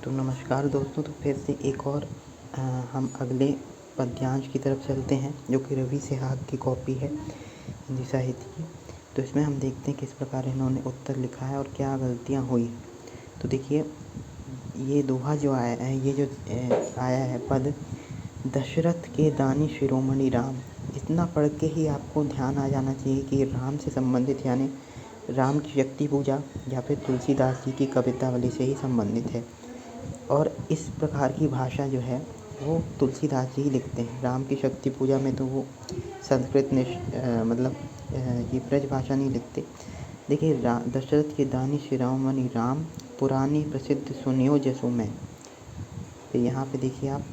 तो नमस्कार दोस्तों। तो फिर से एक और हम अगले पद्यांश की तरफ चलते हैं, जो कि रवि सेहाग की कॉपी है हिंदी साहित्य की। तो इसमें हम देखते हैं किस प्रकार इन्होंने उत्तर लिखा है और क्या गलतियाँ हुई हैं। तो देखिए, ये दोहा जो आया है, ये जो आया है पद, दशरथ के दानी शिरोमणि राम, इतना पढ़ के ही आपको ध्यान आ जाना चाहिए कि राम से संबंधित, यानी राम की शक्ति पूजा या फिर तुलसीदास जी की कवितावली से ही संबंधित है। और इस प्रकार की भाषा जो है वो तुलसीदास जी ही लिखते हैं। राम की शक्ति पूजा में तो वो संस्कृत ये ब्रज भाषा नहीं लिखते। देखिए, दशरथ के दानी शिरोमणि राम, पुरानी प्रसिद्ध सुनियो जसु मैं। तो यहाँ पे देखिए आप,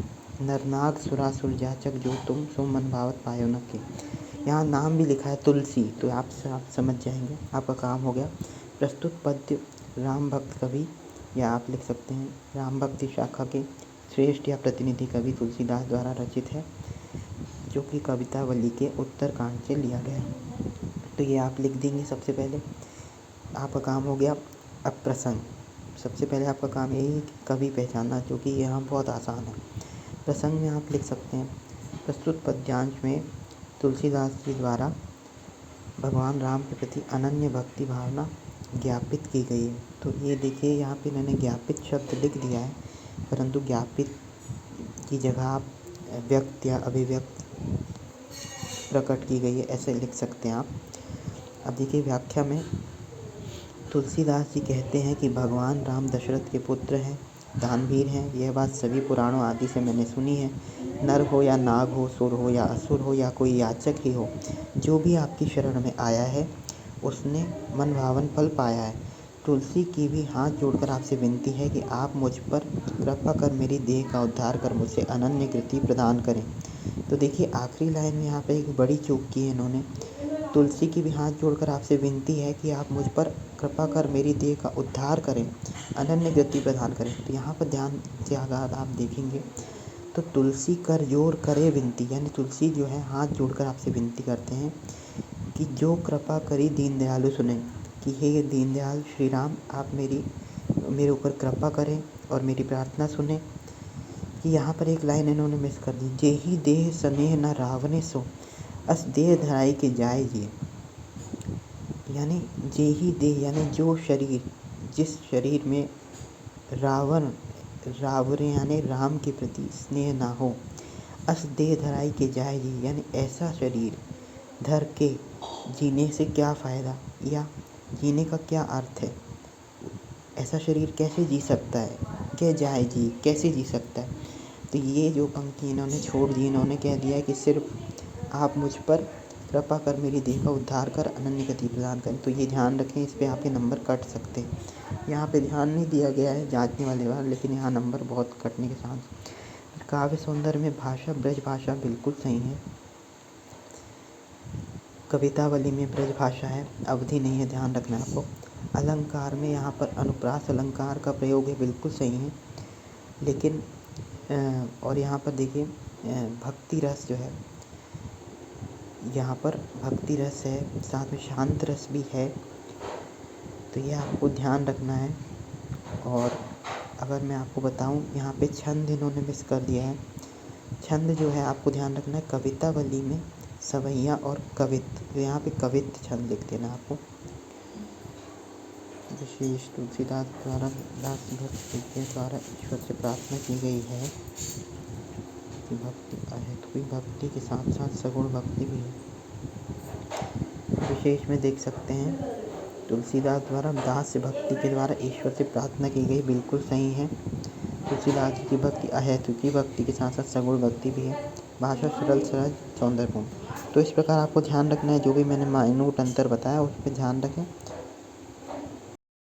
नरनाग सुरासुर जाचक जो तुम सो मन भावत पायो न के। यहाँ नाम भी लिखा है तुलसी, तो आप समझ जाएंगे, आपका काम हो गया। प्रस्तुत पद्य राम भक्त कवि, या आप लिख सकते हैं राम भक्ति शाखा के श्रेष्ठ या प्रतिनिधि कवि तुलसीदास द्वारा रचित है, जो कि कवितावली के उत्तरकांड से लिया गया है। तो ये आप लिख देंगे। सबसे पहले आपका काम हो गया। अब प्रसंग, सबसे पहले आपका काम यही है कि कवि पहचानना, जो कि यहाँ बहुत आसान है। प्रसंग में आप लिख सकते हैं, प्रस्तुत पद्यांश में तुलसीदास जी द्वारा भगवान राम के प्रति अनन्य भक्ति भावना ज्ञापित की गई है। तो ये देखिए, यहाँ पे मैंने ज्ञापित शब्द लिख दिया है, परंतु ज्ञापित की जगह आप व्यक्त या अभिव्यक्त प्रकट की गई है, ऐसे लिख सकते हैं आप। अब देखिए, व्याख्या में तुलसीदास जी कहते हैं कि भगवान राम दशरथ के पुत्र हैं, दानवीर हैं। यह बात सभी पुराणों आदि से मैंने सुनी है। नर हो या नाग हो, सुर हो या असुर हो, या कोई याचक ही हो, जो भी आपकी शरण में आया है उसने मन भावन फल पाया है। तुलसी की भी हाथ जोड़कर आपसे विनती है कि आप मुझ पर कृपा कर मेरी देह का उद्धार कर मुझसे अनन्य कृति प्रदान करें। तो देखिए, आखिरी लाइन में यहाँ पे एक बड़ी चूक की है इन्होंने। तुलसी की भी हाथ जोड़कर आपसे विनती है कि आप मुझ पर कृपा कर मेरी देह का उद्धार करें, अनन्य गति प्रदान करें। तो यहाँ पर ध्यान से अगर आप देखेंगे तो तुलसी कर जोर करे विनती, यानी तुलसी जो है हाथ जोड़कर आपसे विनती करते हैं कि जो कृपा करी दीन दयालु सुने, कि हे दीनदयाल श्री राम, आप मेरे ऊपर कृपा करें और मेरी प्रार्थना सुने। कि यहाँ पर एक लाइन इन्होंने मिस कर दी, जेहि देह स्नेह न रावने सो, अस देह धराई के जाए जिए। यानी जेहि देह, यानी जो शरीर, जिस शरीर में रावण यानी राम के प्रति स्नेह ना हो, अस देह धराई के जाए जी, यानी ऐसा शरीर धर के जीने से क्या फ़ायदा, या जीने का क्या अर्थ है। ऐसा शरीर कैसे जी सकता है, क्या जाए जी, कैसे जी सकता है। तो ये जो पंक्ति इन्होंने छोड़ दी, इन्होंने कह दिया है कि सिर्फ आप मुझ पर कृपा कर मेरी देह का उद्धार कर अनन्य गति प्रदान करें। तो ये ध्यान रखें, इस पे आपके नंबर कट सकते हैं। यहाँ पे ध्यान नहीं दिया गया है जांचने वाले बार, लेकिन यहाँ नंबर बहुत कटने के चांस। काव्य सौंदर्य में भाषा ब्रज भाषा बिल्कुल सही है। कवितावली में ब्रज भाषा है, अवधि नहीं है, ध्यान रखना है आपको। अलंकार में यहाँ पर अनुप्रास अलंकार का प्रयोग है, बिल्कुल सही है। लेकिन और यहाँ पर देखिए, भक्ति रस जो है, यहाँ पर भक्ति रस है, साथ में शांत रस भी है। तो ये आपको ध्यान रखना है। और अगर मैं आपको बताऊं, यहाँ पे छंद इन्होंने मिस कर दिया है। छंद जो है आपको ध्यान रखना है, कवितावली में सवैया और कवित्त, तो यहाँ पे कवित्त छंद लिख देना आपको। विशेष तुलसीदास द्वारा दास भक्त के द्वारा ईश्वर से प्रार्थना की गई है कि भक्ति है, तो भक्ति के साथ साथ सगुण भक्ति भी है। विशेष में देख सकते हैं, तुलसीदास द्वारा दास भक्ति के द्वारा ईश्वर से प्रार्थना की गई, बिल्कुल सही है। तुलसीदास जी की भक्ति अहेतुकी भक्ति के साथ साथ सगुण भक्ति भी है। भाषा सरल सहज सौंदर्यपूर्ण। तो इस प्रकार आपको ध्यान रखना है, जो भी मैंने माइन्यूट अंतर बताया उस पर ध्यान रखें।